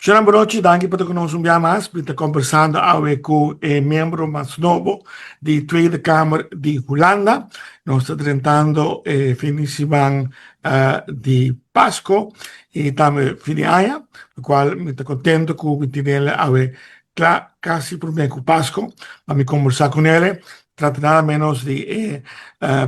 Buenas noches, danke por conosco mais. Está conversando hoje com o membro mais novo da Tweede Kamer de Holanda. Nós estamos tentando finissement de Páscoa e também finiaia, o qual me está contento com o tinele hoje quase por mim com Páscoa, para me conversar com ele. Trata nada menos de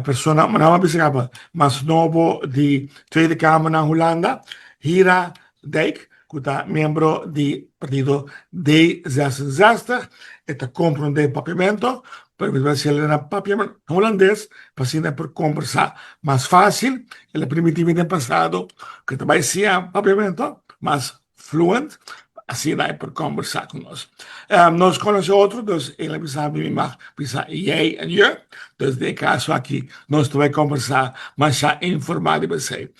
persona, maar nou beschrijven, mas novo de Tweede Kamer naar Holanda, Hira Dijk, que está membro do partido D66, está comprando um papiamento, para se ele era papiamento holandês, para assim por conversar mais fácil, ele primitivamente passado, que também seja papiamento, mais fluent, assim daí por conversar conosco. Nós conhecemos outro, dus ele sabe me mag pensar jij en je, dus de caso aqui, nós também conversar, mas já informado bij você.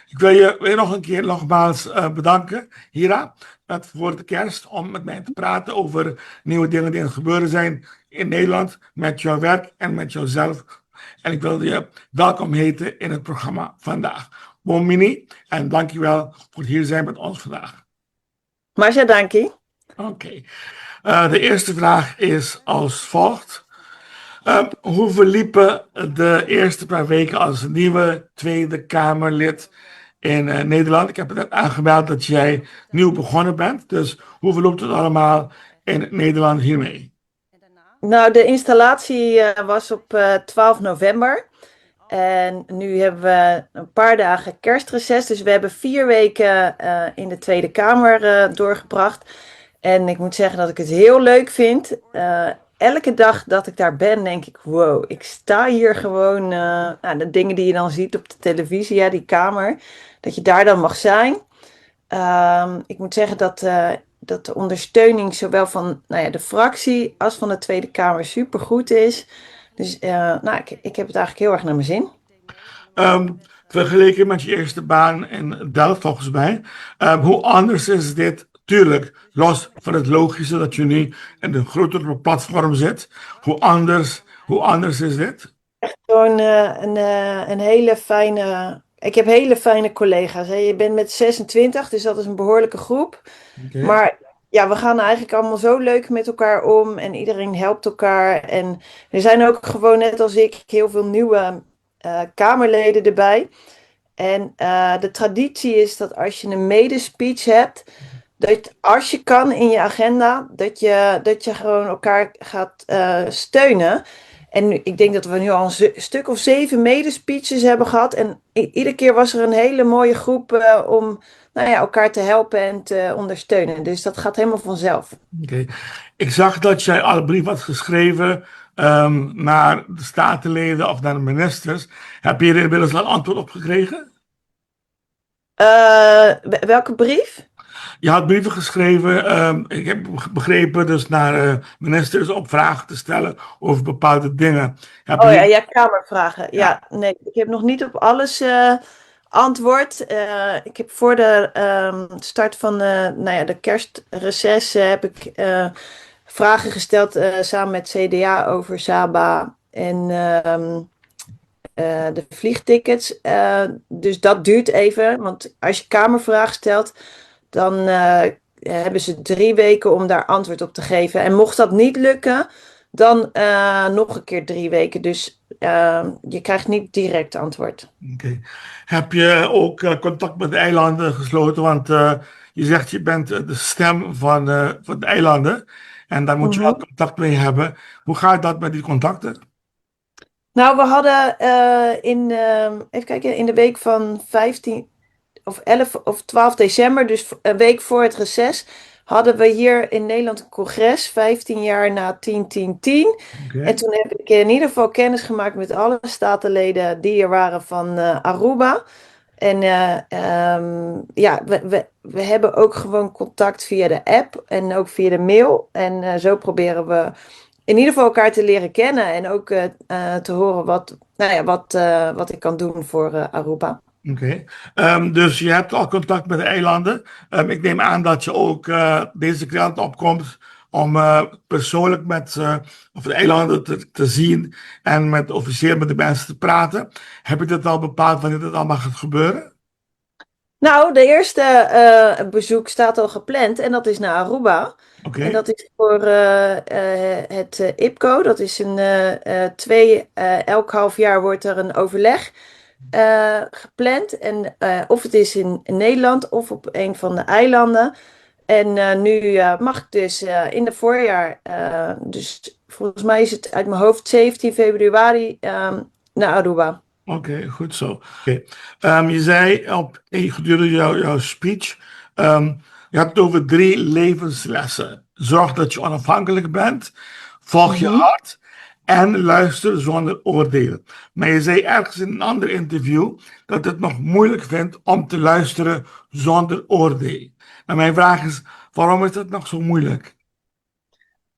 Ik wil je weer nog een keer nogmaals bedanken, Hira, voor de kerst, om met mij te praten over nieuwe dingen die er gebeuren zijn in Nederland, met jouw werk en met jouzelf. En ik wil je welkom heten in het programma vandaag. Bon mini, en dankjewel voor het hier zijn met ons vandaag. Marcia, dankie. Oké. De eerste vraag is als volgt. Hoe verliepen de eerste paar weken als nieuwe Tweede Kamerlid in Nederland? Ik heb het net aangemeld dat jij nieuw begonnen bent. Dus hoe verloopt het allemaal in Nederland hiermee? Nou, de installatie was op 12 november. En nu hebben we een paar dagen kerstreces. Dus we hebben 4 weken in de Tweede Kamer doorgebracht. En ik moet zeggen dat ik het heel leuk vind. Elke dag dat ik daar ben, denk ik, wow, ik sta hier gewoon. De dingen die je dan ziet op de televisie, ja, die kamer, dat je daar dan mag zijn. Ik moet zeggen dat de ondersteuning zowel van de fractie als van de Tweede Kamer supergoed is. Dus ik heb het eigenlijk heel erg naar mijn zin. Vergeleken met je eerste baan in Delft volgens mij. Hoe anders is dit? Tuurlijk, los van het logische dat je nu in een grotere platform zit. Hoe anders is dit? Echt gewoon een hele fijne. Ik heb hele fijne collega's. Hè. Je bent met 26, dus dat is een behoorlijke groep. Okay. Maar ja, we gaan eigenlijk allemaal zo leuk met elkaar om. En iedereen helpt elkaar. En er zijn ook gewoon, net als ik, heel veel nieuwe Kamerleden erbij. En de traditie is dat als je een medespeech hebt, dat als je kan in je agenda, dat je gewoon elkaar gaat steunen. En ik denk dat we nu al een stuk of 7 medespeeches hebben gehad. En iedere keer was er een hele mooie groep om elkaar te helpen en te ondersteunen. Dus dat gaat helemaal vanzelf. Okay. Ik zag dat jij al een brief had geschreven naar de statenleden of naar de ministers. Heb je er inmiddels al antwoord op gekregen? Welke brief? Je had brieven geschreven, ik heb begrepen, dus naar ministers om vragen te stellen over bepaalde dingen. Ja, kamervragen. Ja, nee, ik heb nog niet op alles antwoord. Ik heb voor de start van de kerstreces heb ik vragen gesteld samen met CDA over Saba en de vliegtickets. Dus dat duurt even, want als je kamervragen stelt, dan hebben ze 3 weken om daar antwoord op te geven. En mocht dat niet lukken, dan nog een keer 3 weken. Dus je krijgt niet direct antwoord. Okay. Heb je ook contact met de eilanden gesloten? Want je zegt je bent de stem van de eilanden. En daar moet je wel contact mee hebben. Hoe gaat dat met die contacten? Nou, we hadden even kijken, in de week van 15 of 11 of 12 december, dus een week voor het reces, hadden we hier in Nederland een congres, 15 jaar na 10-10-10. Okay. En toen heb ik in ieder geval kennis gemaakt met alle statenleden die er waren van Aruba. En we hebben ook gewoon contact via de app en ook via de mail. En zo proberen we in ieder geval elkaar te leren kennen en ook te horen wat ik kan doen voor Aruba. Oké. Dus je hebt al contact met de eilanden. Ik neem aan dat je ook deze kant opkomt om persoonlijk met de eilanden te zien en officieel met de mensen te praten. Heb je dat al bepaald wanneer dat allemaal gaat gebeuren? Nou, de eerste bezoek staat al gepland en dat is naar Aruba. En Oké, dat is voor het IPCO. Dat is elk half jaar wordt er een overleg gepland. En of het is in Nederland of op een van de eilanden. En nu mag ik dus in het voorjaar, dus volgens mij is het uit mijn hoofd 17 februari naar Aruba. oké, goed zo. Oké. Je zei gedurende jouw speech, je had het over 3 levenslessen. Zorg dat je onafhankelijk bent, volg je Mhm. hart en luister zonder oordeel. Maar je zei ergens in een ander interview dat het nog moeilijk vindt om te luisteren zonder oordeel. En mijn vraag is, waarom is dat nog zo moeilijk?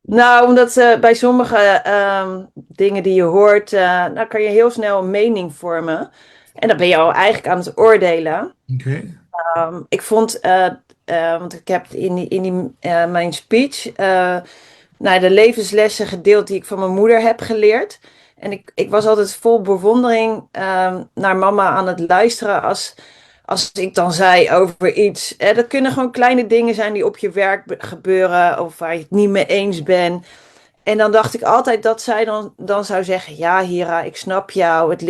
Nou, omdat bij sommige dingen die je hoort, nou kan je heel snel een mening vormen. En dan ben je al eigenlijk aan het oordelen. Oké, Ik vond, want ik heb mijn speech, nou, de levenslessen gedeeld die ik van mijn moeder heb geleerd. En ik was altijd vol bewondering naar mama aan het luisteren als ik dan zei over iets. Dat kunnen gewoon kleine dingen zijn die op je werk gebeuren of waar je het niet mee eens bent. En dan dacht ik altijd dat zij dan zou zeggen: Ja, Hira, ik snap jou. Het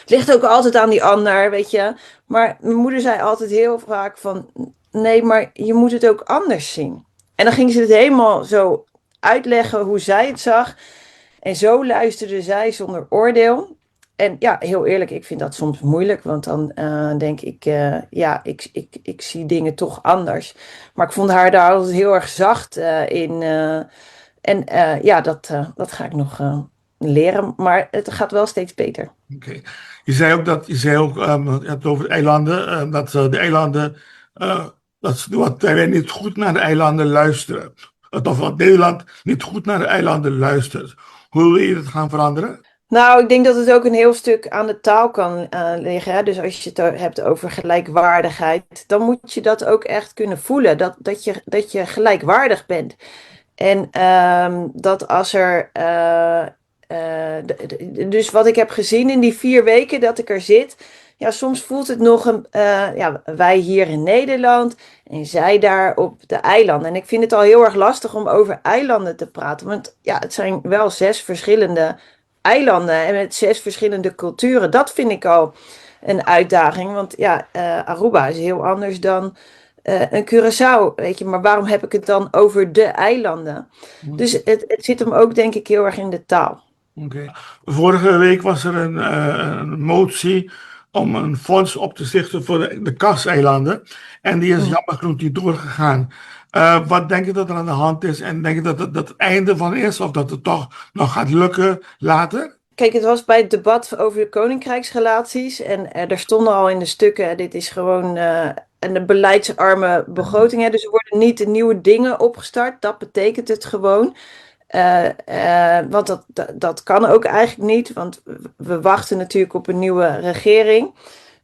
ligt ook altijd aan die ander, weet je. Maar mijn moeder zei altijd heel vaak: van, Nee, maar je moet het ook anders zien. En dan ging ze het helemaal zo uitleggen hoe zij het zag. En zo luisterde zij zonder oordeel. En ja, heel eerlijk, ik vind dat soms moeilijk, want dan denk ik, ja, ik zie dingen toch anders. Maar ik vond haar daar altijd heel erg zacht in. En ja, dat ga ik nog leren, maar het gaat wel steeds beter. oké. Je hebt het over eilanden, dat de eilanden, dat ze wat wij niet goed naar de eilanden luisteren. Of wat Nederland niet goed naar de eilanden luistert. Hoe wil je dat gaan veranderen? Nou, ik denk dat het ook een heel stuk aan de taal kan liggen. Hè? Dus als je het hebt over gelijkwaardigheid, dan moet je dat ook echt kunnen voelen. Dat je gelijkwaardig bent. En dat als er. Dus wat ik heb gezien in die 4 weken dat ik er zit. Ja, soms voelt het nog ja, wij hier in Nederland en zij daar op de eilanden. En ik vind het al heel erg lastig om over eilanden te praten. Want ja, het zijn wel 6 verschillende eilanden en met 6 verschillende culturen. Dat vind ik al een uitdaging. Want ja, Aruba is heel anders dan een Curaçao, weet je. Maar waarom heb ik het dan over de eilanden? Dus het zit hem ook, denk ik, heel erg in de taal. Oké. Vorige week was er een motie om een fonds op te stichten voor de Kassa-eilanden. En die is Hm. jammer genoeg niet doorgegaan. Wat denk je dat er aan de hand is? En denk je dat het einde van is? Of dat het toch nog gaat lukken later? Kijk, het was bij het debat over de koninkrijksrelaties. En er stonden al in de stukken, dit is gewoon een beleidsarme begroting. Hè, dus er worden niet nieuwe dingen opgestart. Dat betekent het gewoon. Want dat kan ook eigenlijk niet, want we wachten natuurlijk op een nieuwe regering.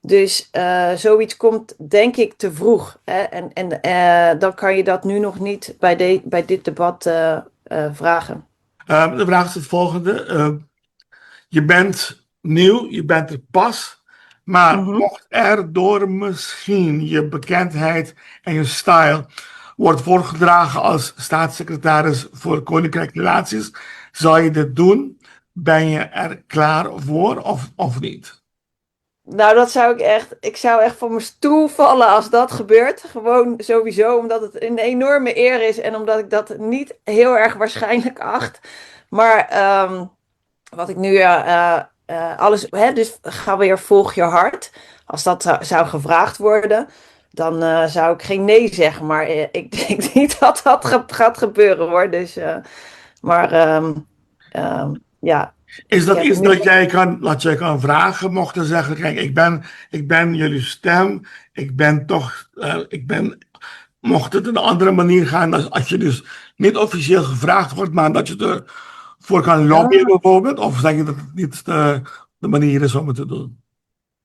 Dus zoiets komt denk ik te vroeg. Hè? En dan kan je dat nu nog niet bij dit debat vragen. De vraag is het volgende. Je bent nieuw, je bent er pas. Maar Mhm. mocht er door misschien je bekendheid en je style wordt voorgedragen als staatssecretaris voor Koninkrijk Relaties, zou je dit doen? Ben je er klaar voor of niet? Nou, dat zou ik zou echt van mijn stoel vallen als dat gebeurt. Gewoon sowieso omdat het een enorme eer is en omdat ik dat niet heel erg waarschijnlijk acht. Maar wat ik nu alles, hè, dus ga weer volg je hart. Als dat zou gevraagd worden, dan zou ik geen nee zeggen. Maar ik denk niet dat dat gaat gebeuren hoor. Dus, maar ja, Is ik dat heb er iets nu. dat jij kan vragen, mocht je zeggen, kijk, ik ben jullie stem, mocht het een andere manier gaan, als je dus niet officieel gevraagd wordt, maar dat je ervoor kan lobbyen bijvoorbeeld, of zeg je dat het niet de manier is om het te doen?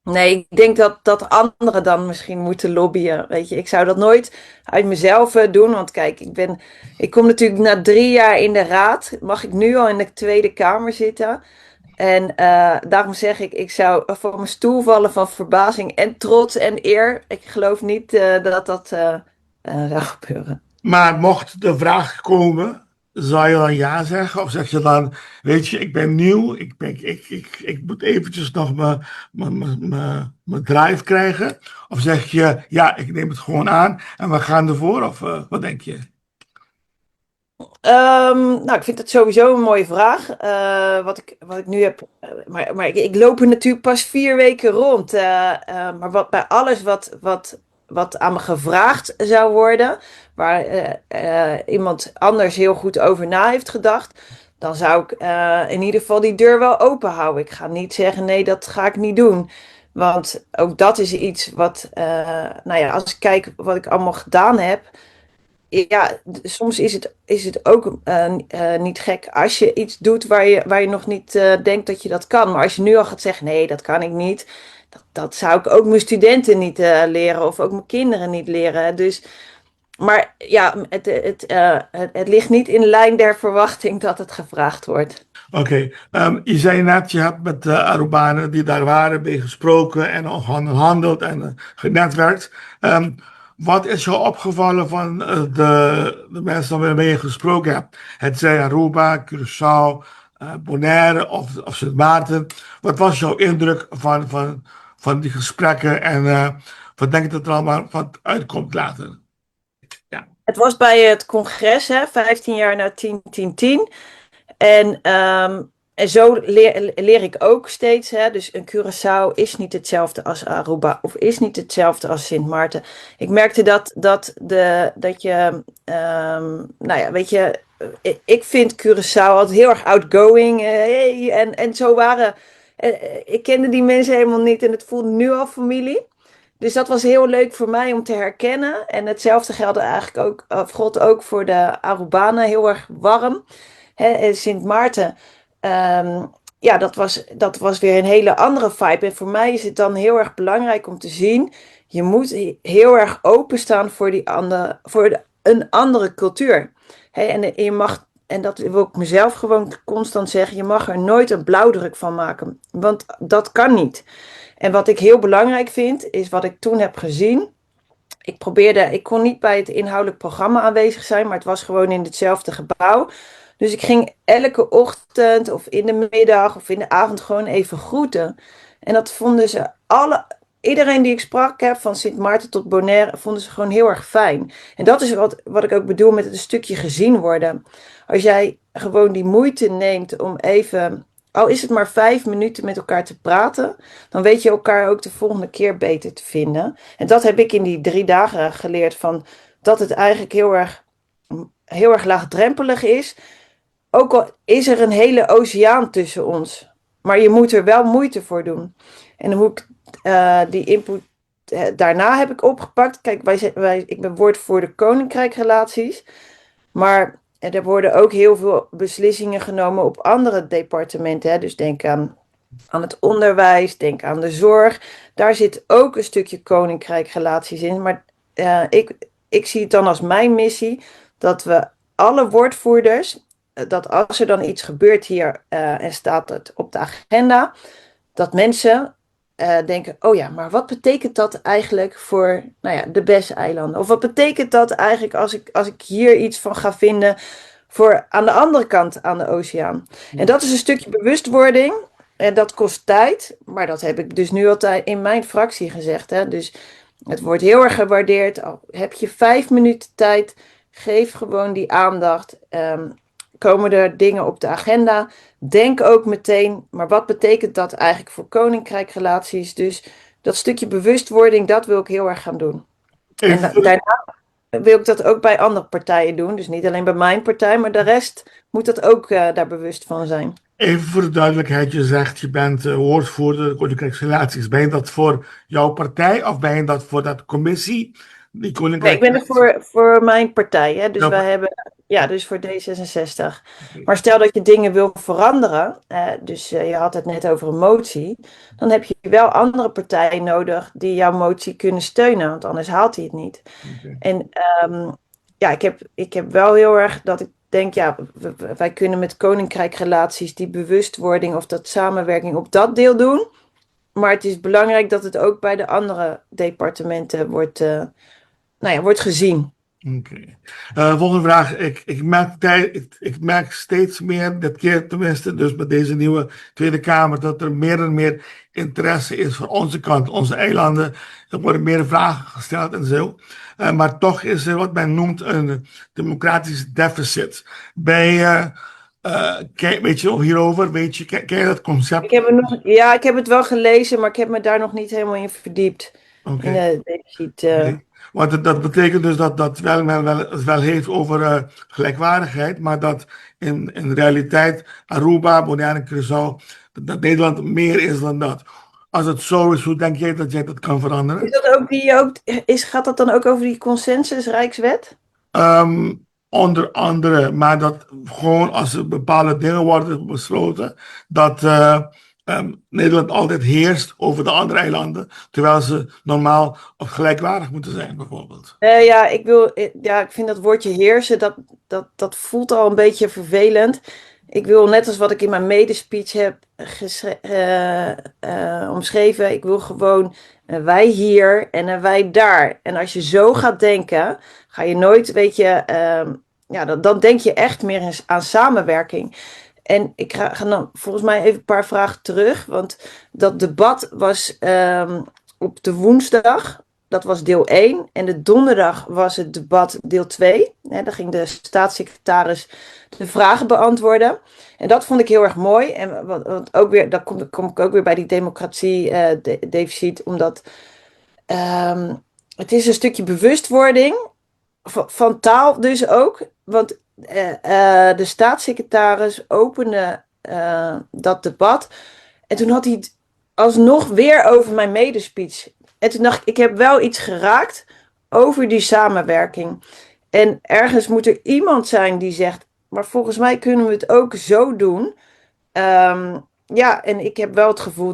Nee, ik denk dat anderen dan misschien moeten lobbyen. Weet je, ik zou dat nooit uit mezelf doen. Want kijk, ik kom natuurlijk na 3 jaar in de raad. Mag ik nu al in de Tweede Kamer zitten? En daarom zeg ik zou voor mijn stoel vallen van verbazing en trots en eer. Ik geloof niet dat dat zou gebeuren. Maar mocht de vraag komen, zou je dan ja zeggen? Of zeg je dan, weet je, ik ben nieuw, ik moet eventjes nog mijn drive krijgen? Of zeg je, ja, ik neem het gewoon aan en we gaan ervoor? Of wat denk je? Nou, ik vind het sowieso een mooie vraag. Wat ik nu heb. Maar ik loop er natuurlijk pas 4 weken rond. Maar bij alles wat aan me gevraagd zou worden, waar iemand anders heel goed over na heeft gedacht, dan zou ik in ieder geval die deur wel open houden. Ik ga niet zeggen, nee, dat ga ik niet doen. Want ook dat is iets wat, nou ja, als ik kijk wat ik allemaal gedaan heb. Ja, soms is het ook niet gek als je iets doet waar je nog niet denkt dat je dat kan. Maar als je nu al gaat zeggen, nee, dat kan ik niet. Dat zou ik ook mijn studenten niet leren of ook mijn kinderen niet leren. Dus, maar ja, het ligt niet in lijn der verwachting dat het gevraagd wordt. Oké, je zei net, je hebt met de Arubanen die daar waren, mee gesproken en gehandeld en genetwerkt. Wat is jou opgevallen van de mensen waarmee je gesproken hebt? Het zij Aruba, Curaçao, Bonaire of Sint Maarten. Wat was jouw indruk van die gesprekken en wat denk je dat er allemaal van uitkomt later? Ja, Het was bij het congres, hè, 15 jaar na 10-10-10. En zo leer ik ook steeds. Hè, dus een Curaçao is niet hetzelfde als Aruba of is niet hetzelfde als Sint Maarten. Ik merkte dat je, nou ja, weet je, ik vind Curaçao altijd heel erg outgoing. Hey, en zo waren, ik kende die mensen helemaal niet en het voelde nu al familie. Dus dat was heel leuk voor mij om te herkennen. En hetzelfde geldde eigenlijk ook, of God ook voor de Arubanen, heel erg warm. Hè, en Sint Maarten, ja, dat was weer een hele andere vibe. En voor mij is het dan heel erg belangrijk om te zien, je moet heel erg openstaan voor een andere cultuur. Hè, en je mag, en dat wil ik mezelf gewoon constant zeggen, je mag er nooit een blauwdruk van maken. Want dat kan niet. En wat ik heel belangrijk vind, is wat ik toen heb gezien. Ik kon niet bij het inhoudelijk programma aanwezig zijn, maar het was gewoon in hetzelfde gebouw. Dus ik ging elke ochtend of in de middag of in de avond gewoon even groeten. En dat vonden ze iedereen die ik sprak heb, van Sint Maarten tot Bonaire, vonden ze gewoon heel erg fijn. En dat is wat ik ook bedoel met het een stukje gezien worden. Als jij gewoon die moeite neemt om even, al is het maar 5 minuten met elkaar te praten, dan weet je elkaar ook de volgende keer beter te vinden. En dat heb ik in die 3 dagen geleerd, van dat het eigenlijk heel erg laagdrempelig is. Ook al is er een hele oceaan tussen ons. Maar je moet er wel moeite voor doen. En hoe ik die input daarna heb ik opgepakt. Kijk, ik ben woordvoerder koninkrijkrelaties. Maar er worden ook heel veel beslissingen genomen op andere departementen. Hè. Dus denk aan het onderwijs, denk aan de zorg. Daar zit ook een stukje koninkrijkrelaties in. Maar ik zie het dan als mijn missie dat we alle woordvoerders, dat als er dan iets gebeurt hier en staat het op de agenda, dat mensen denken, oh ja, maar wat betekent dat eigenlijk voor, nou ja, de BES-eilanden? Of wat betekent dat eigenlijk als ik hier iets van ga vinden voor aan de andere kant aan de oceaan? En dat is een stukje bewustwording. En dat kost tijd, maar dat heb ik dus nu altijd in mijn fractie gezegd. Hè? Dus het wordt heel erg gewaardeerd. Al heb je 5 minuten tijd, geef gewoon die aandacht. Komen er dingen op de agenda? Denk ook meteen, maar wat betekent dat eigenlijk voor koninkrijkrelaties? Dus dat stukje bewustwording, dat wil ik heel erg gaan doen. En even, daarna wil ik dat ook bij andere partijen doen. Dus niet alleen bij mijn partij, maar de rest moet dat ook daar bewust van zijn. Even voor de duidelijkheid, je zegt je bent woordvoerder Koninkrijksrelaties. Ben je dat voor jouw partij of ben je dat voor dat commissie? Die Nee, ik ben er Koninkrijksrelaties. voor mijn partij. Hè? Dus wij hebben, ja, dus voor D66. Maar stel dat je dingen wil veranderen, dus je had het net over een motie, dan heb je wel andere partijen nodig die jouw motie kunnen steunen, want anders haalt hij het niet. Oké. En ja, ik heb wel heel erg denk, ja, wij kunnen met koninkrijkrelaties die bewustwording of dat samenwerking op dat deel doen. Maar het is belangrijk dat het ook bij de andere departementen wordt gezien. Oké. Volgende vraag. Ik merk steeds meer, dit keer tenminste, dus met deze nieuwe Tweede Kamer, dat er meer en meer interesse is van onze kant, onze eilanden. Er worden meer vragen gesteld en zo. Maar toch is er wat men noemt een democratisch deficit. Weet je hierover? Ken je dat concept? Ik heb het wel gelezen, maar ik heb me daar nog niet helemaal in verdiept. Oké. In de deficit. Nee. Want dat betekent dus dat men het wel heeft over gelijkwaardigheid, maar dat in realiteit Aruba, Bonaire en Curaçao, dat Nederland meer is dan dat. Als het zo is, hoe denk jij dat jij dat kan veranderen? Gaat dat dan ook over die consensusrijkswet? Onder andere, maar dat gewoon als er bepaalde dingen worden besloten, dat Nederland altijd heerst over de andere eilanden, terwijl ze normaal of gelijkwaardig moeten zijn, bijvoorbeeld. Ik vind dat woordje heersen, dat voelt al een beetje vervelend. Ik wil, net als wat ik in mijn medespeech heb omschreven, ik wil gewoon wij hier en wij daar. En als je zo gaat denken, ga je nooit, dan denk je echt meer eens aan samenwerking. En ik ga dan volgens mij even een paar vragen terug, want dat debat was op de woensdag. Dat was deel 1. En de donderdag was het debat deel 2. Daar ging de staatssecretaris de vragen beantwoorden. En dat vond ik heel erg mooi. En want ook weer, dan kom ik ook weer bij die democratie-deficit. Omdat het is een stukje bewustwording van taal dus ook. Want de staatssecretaris opende dat debat. En toen had hij het alsnog weer over mijn medespeech. En toen dacht ik heb wel iets geraakt over die samenwerking. En ergens moet er iemand zijn die zegt, maar volgens mij kunnen we het ook zo doen. En ik heb wel het gevoel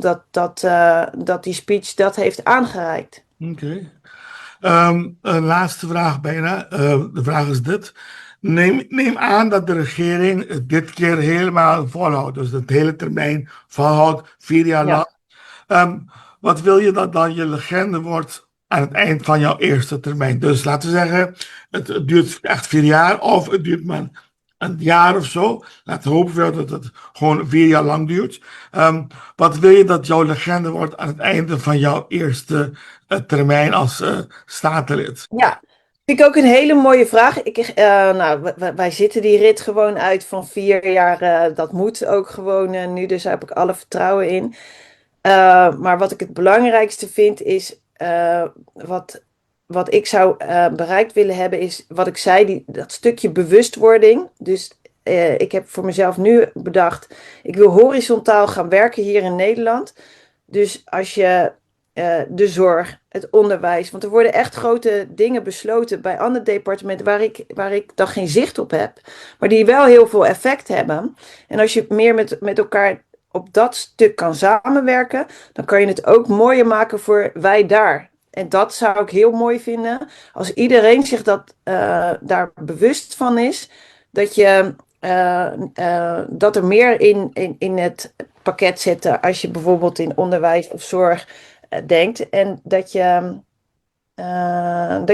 dat die speech dat heeft aangereikt. Oké. Een laatste vraag bijna. De vraag is dit. Neem aan dat de regering het dit keer helemaal volhoudt. Dus de hele termijn volhoudt, 4 jaar lang. Wat wil je dat dan je legende wordt aan het eind van jouw eerste termijn? Dus laten we zeggen, het duurt echt 4 jaar of het duurt maar een jaar of zo. Laten we hopen dat het gewoon 4 jaar lang duurt. Wat wil je dat jouw legende wordt aan het einde van jouw eerste termijn als statenlid? Ja, vind ik ook een hele mooie vraag. Wij zitten die rit gewoon uit van 4 jaar. Dat moet ook gewoon nu, dus daar heb ik alle vertrouwen in. Maar wat ik het belangrijkste vind is, wat ik zou bereikt willen hebben, is wat ik zei, dat stukje bewustwording. Dus ik heb voor mezelf nu bedacht, ik wil horizontaal gaan werken hier in Nederland. Dus als je de zorg, het onderwijs, want er worden echt grote dingen besloten bij andere departementen waar ik dan geen zicht op heb, maar die wel heel veel effect hebben. En als je meer met elkaar op dat stuk kan samenwerken, dan kan je het ook mooier maken voor wij daar. En dat zou ik heel mooi vinden, als iedereen zich daar bewust van is, dat er meer in het pakket zit als je bijvoorbeeld in onderwijs of zorg denkt. En dat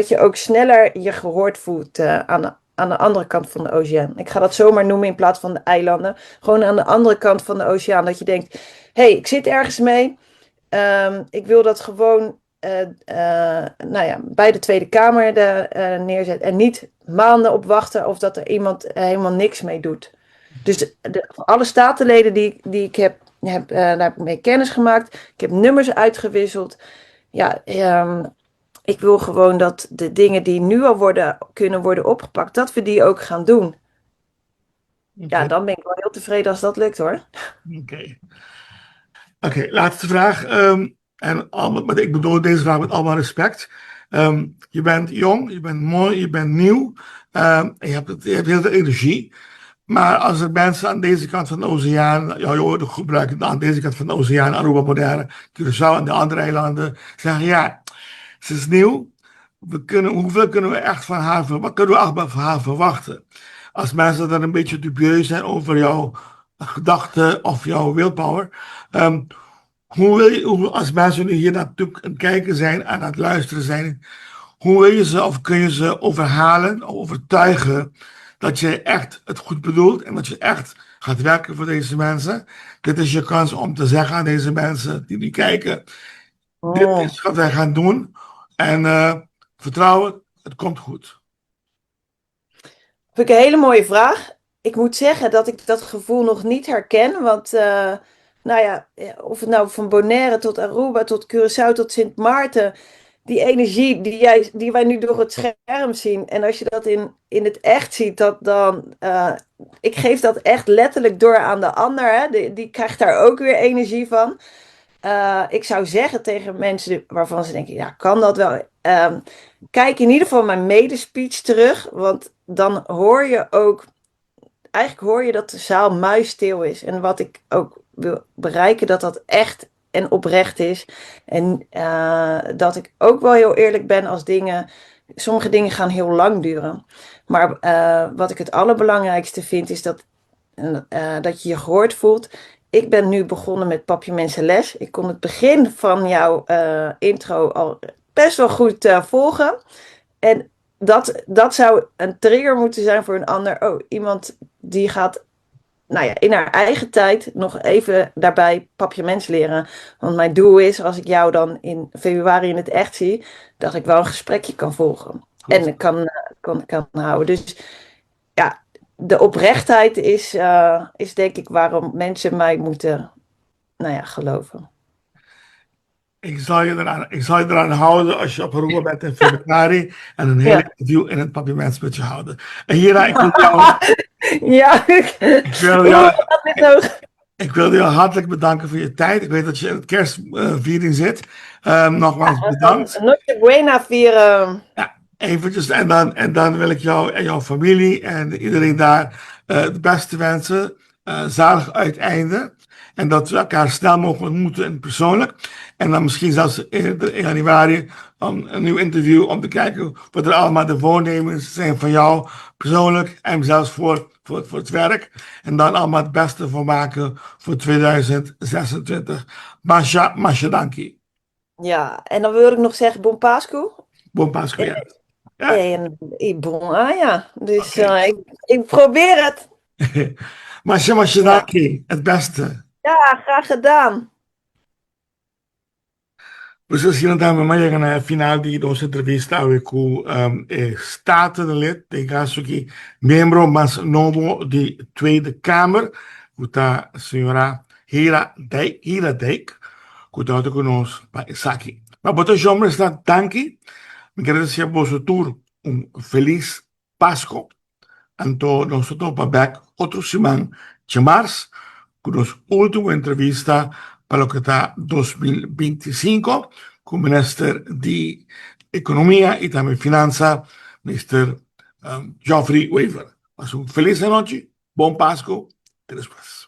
je ook sneller je gehoord voelt aan de andere kant van de oceaan. Ik ga dat zomaar noemen in plaats van de eilanden. Gewoon aan de andere kant van de oceaan. Dat je denkt, hey, ik zit ergens mee. Ik wil dat gewoon bij de Tweede Kamer neerzetten. En niet maanden op wachten of dat er iemand helemaal niks mee doet. Dus alle statenleden die ik daar heb ik mee kennis gemaakt. Ik heb nummers uitgewisseld. Ja, ik wil gewoon dat de dingen die nu al kunnen worden opgepakt, dat we die ook gaan doen. Okay. Ja, dan ben ik wel heel tevreden als dat lukt, hoor. Oké, laatste vraag. Maar ik bedoel deze vraag met allemaal respect. Je bent jong, je bent mooi, je bent nieuw. En je hebt heel veel energie. Maar als er mensen aan deze kant van de oceaan, jouw woorden gebruiken, aan deze kant van de oceaan, Aruba, Bonaire, Curaçao en de andere eilanden, zeggen ja, ze is nieuw. Hoeveel kunnen we echt van haar verwachten? Wat kunnen we echt van haar verwachten? als mensen dan een beetje dubieus zijn over jouw gedachten of jouw willpower. Als mensen nu hier naartoe aan het kijken zijn, aan het luisteren zijn, hoe wil je ze of kun je ze overhalen of overtuigen dat je echt het goed bedoelt en dat je echt gaat werken voor deze mensen? Dit is je kans om te zeggen aan deze mensen die nu kijken, dit is wat wij gaan doen en vertrouwen, het komt goed. Vind ik een hele mooie vraag. Ik moet zeggen dat ik dat gevoel nog niet herken. Want, nou ja, of het nou van Bonaire tot Aruba, tot Curaçao, tot Sint Maarten. Die energie die wij nu door het scherm zien. En als je dat in het echt ziet, ik geef dat echt letterlijk door aan de ander. Hè? Die krijgt daar ook weer energie van. Ik zou zeggen tegen mensen waarvan ze denken, ja, kan dat wel? Kijk in ieder geval mijn medespeech terug, want dan hoor je ook, eigenlijk hoor je dat de zaal muisstil is. En wat ik ook wil bereiken, dat dat echt en oprecht is. En dat ik ook wel heel eerlijk ben als sommige dingen gaan heel lang duren. Maar wat ik het allerbelangrijkste vind, is dat je je gehoord voelt. Ik ben nu begonnen met Papiamentenles. Ik kon het begin van jouw intro al best wel goed volgen. En dat zou een trigger moeten zijn voor een ander. Oh, iemand die gaat, nou ja, in haar eigen tijd nog even daarbij Papiaments leren. Want mijn doel is, als ik jou dan in februari in het echt zie, dat ik wel een gesprekje kan volgen. Goed. En kan houden. Dus ja, de oprechtheid is denk ik waarom mensen mij moeten, nou ja, geloven. Ik zal je eraan houden als je op Aruba bent in februari en een hele interview in het Papiaments met je houden. En Hira, ik wil jou, Ja, ik wil jou hartelijk bedanken voor je tijd. Ik weet dat je in het kerstviering zit. Nogmaals bedankt. Noche Buena vieren. Ja, eventjes. En dan wil ik jou en jouw familie en iedereen daar het beste wensen. Zalig uiteinde. En dat we elkaar snel mogen ontmoeten in persoonlijk. En dan misschien zelfs in januari een nieuw interview om te kijken wat er allemaal de voornemens zijn van jou persoonlijk en zelfs voor het werk. En dan allemaal het beste voor maken voor 2026. Masha danki. Ja, en dan wil ik nog zeggen Bon Pascu. Bon Pascu, ja. En bon, ja. Dus ik probeer het. Masha danki, het beste. Ja, graag gedaan. Vocês ainda estão mais na final de nossa entrevista com statenlid, tem caso aqui, membro mais novo de Tweede Kamer, que está a senhora Hira Dijk, que está conosco para aqui. Mas para os homens está tanque, me quero dizer para o tour feliz Páscoa, então nós estamos para back outro semana de março, com nossa última entrevista para o que está 2025, com o ministro de Economia e também Finança, Mr. Geoffrey Weaver. Mas feliz noite, bom Páscoa, até depois.